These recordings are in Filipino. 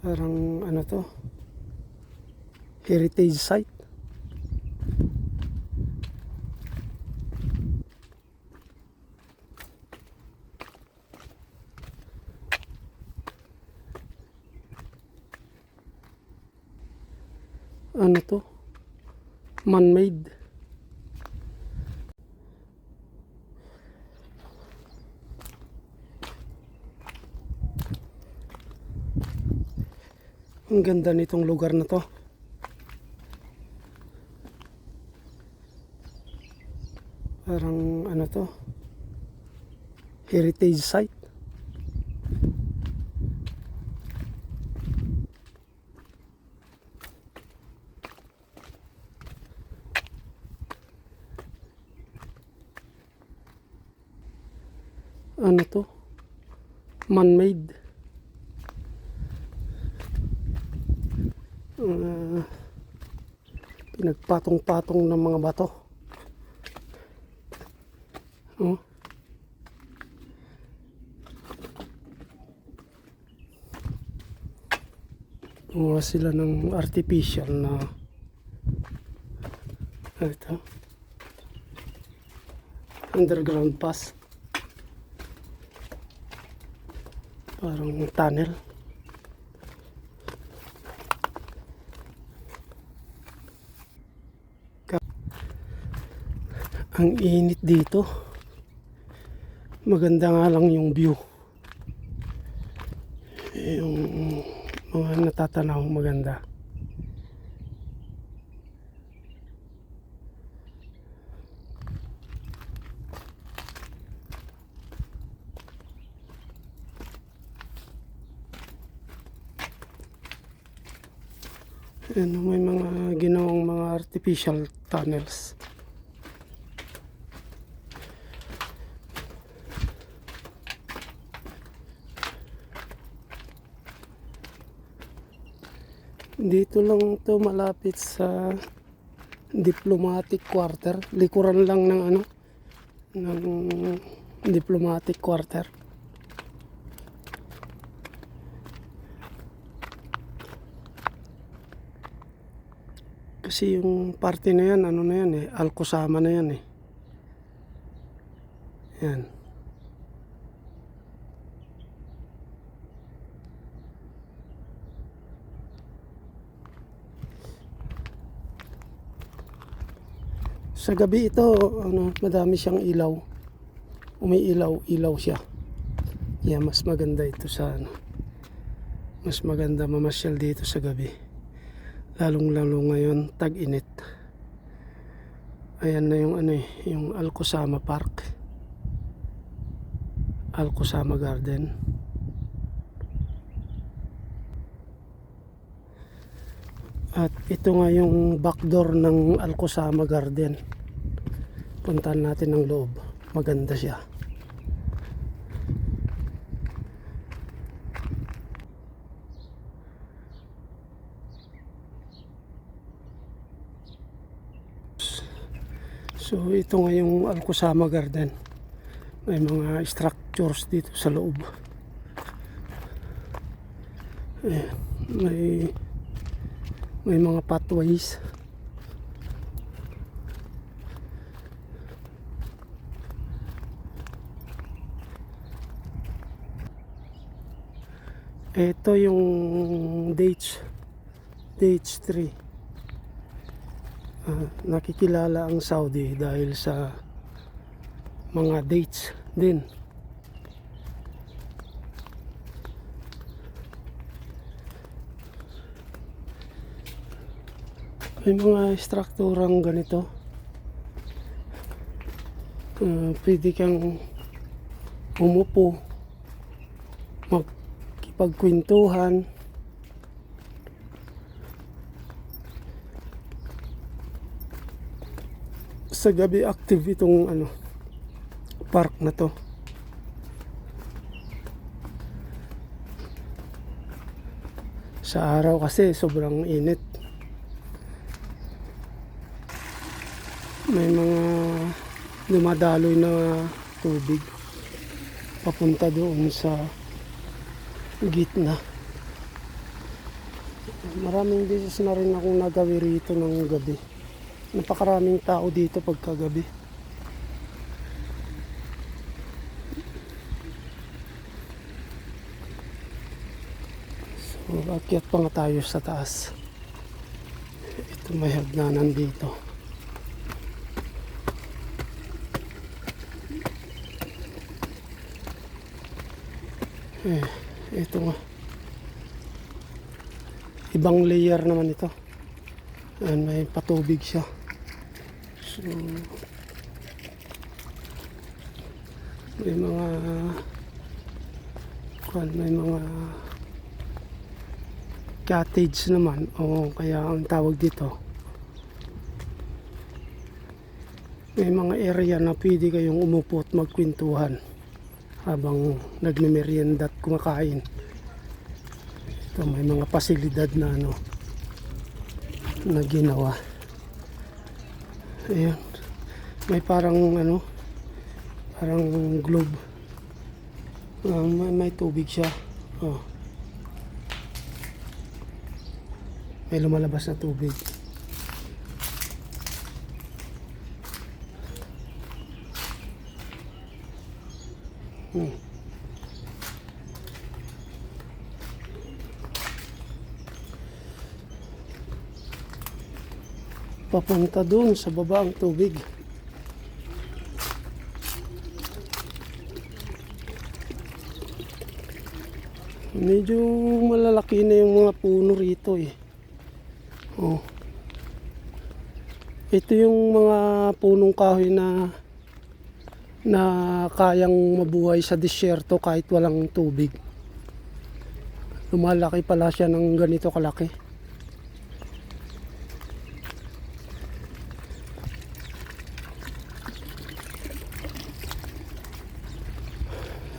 Parang ano to, heritage site. Ano to, man-made. Ang ganda nitong lugar na to. Parang ano to, heritage site. Ano to, man-made. Pinagpatong-patong ng mga bato. Oh. Gumawa sila ng artificial na ito, underground pass. Parang tunnel. Ang init dito. Maganda nga lang yung view. Yung mga natatanaw maganda. Ano, may mga ginawang mga artificial tunnels. Dito lang to, malapit sa diplomatic quarter. Likuran lang ng ano, ng diplomatic quarter. Kasi yung party na yan, ano na yan eh, Alcosama na yan eh. Yan. Sa gabi ito, ano, madami siyang ilaw. Umiilaw-ilaw siya. Kaya mas maganda ito sa ano. Mas maganda mamasyal dito sa gabi. Lalong-lalo ngayon, tag-init. Ayan na yung ano eh, yung Alcosama Park. Alcosama Garden. At ito nga yung backdoor ng Alcosama Garden. Puntahan natin ang loob. Maganda siya. So ito nga yung Alcosama Garden. May mga structures dito sa loob. Ayan, may mga pathways. Ito yung dates 3. Nakikilala ang Saudi dahil sa mga dates din. May mga strukturang ganito. Pwede kang umupo, magkipagkwentuhan. Sa gabi active itong ano, park na to. Sa araw kasi sobrang init. May mga dumadaloy na tubig papunta doon sa gitna. Maraming beses na rin akong nagawi rito ng gabi. Napakaraming tao dito pagkagabi. So, akyat pa nga tayo sa taas. Ito may hagdanan dito. Ito nga. Ibang layer naman ito. Ayan, may patubig siya. So, may mga cottage naman, o kaya ang tawag dito, may mga area na pwede kayong umupo at magkwentuhan habang nagme-merienda at kumakain. Ito, may mga pasilidad na na ginawa. Ayan, may parang parang globe. May tubig siya. Oh. May lumalabas na tubig. Papunta doon sa baba ang tubig. Medyo malalaki na yung mga puno rito eh. Oh. Ito yung mga punong kahoy na kayang mabuhay sa disyerto kahit walang tubig. Lumalaki pala siya ng ganito kalaki.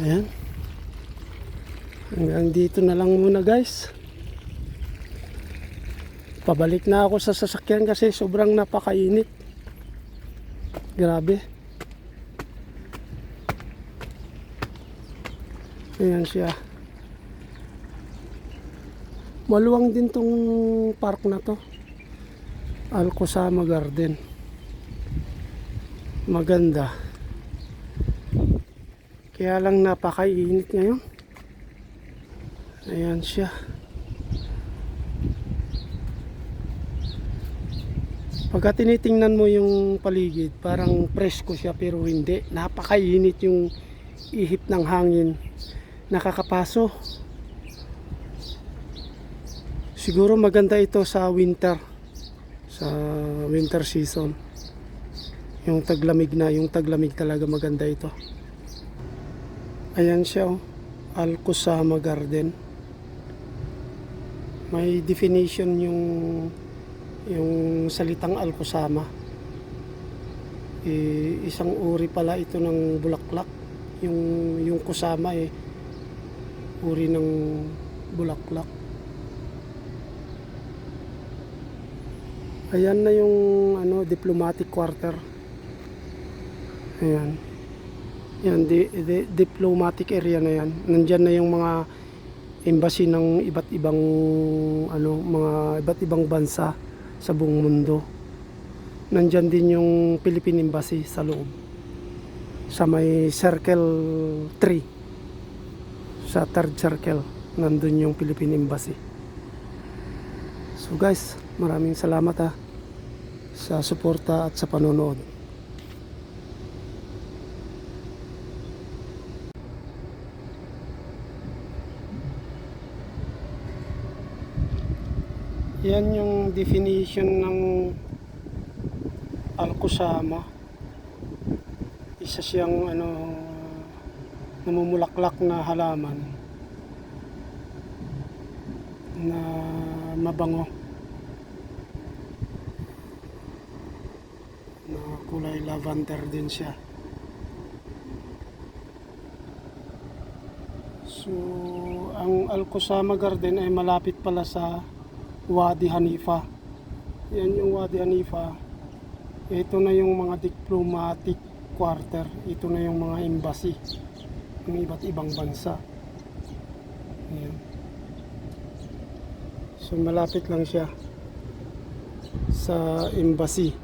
Ayan. Hanggang dito na lang muna guys. Pabalik na ako sa sasakyan kasi sobrang napakainit. Grabe. Ayan siya. Maluwang din tong park na to. Alcosama Garden. Maganda. Kaya lang napakainit ngayon. Ayan siya. Pagka tinitingnan mo yung paligid, parang presko siya pero hindi. Napakainit yung ihip ng hangin. Nakakapaso. Siguro maganda ito sa winter. Sa winter season. Yung taglamig talaga maganda ito. Ayan siya, oh. Alcosama Garden. May definition yung salitang Alcosama. Isang uri pala ito ng bulaklak. Yung kusama uri ng bulaklak. Ayan na yung diplomatic quarter. Ayan. Yan, diplomatic area na yan. Nandyan na yung mga embassy ng iba't ibang bansa sa buong mundo. Nandyan din yung Philippine Embassy sa loob. Sa may circle 3. Sa third circle, nandun yung Philippine Embassy. So guys, maraming salamat sa suporta at sa panonood. Yan yung definition ng Alcosama. Isa siyang namumulaklak na halaman na mabango, na kulay lavender din siya. So ang Alcosama Garden ay malapit pala sa Wadi Hanifa. Yan yung Wadi Hanifa. Ito na yung mga diplomatic quarter. Ito na yung mga embassy ng iba't ibang bansa. Ayan. So So malapit lang siya sa embassy.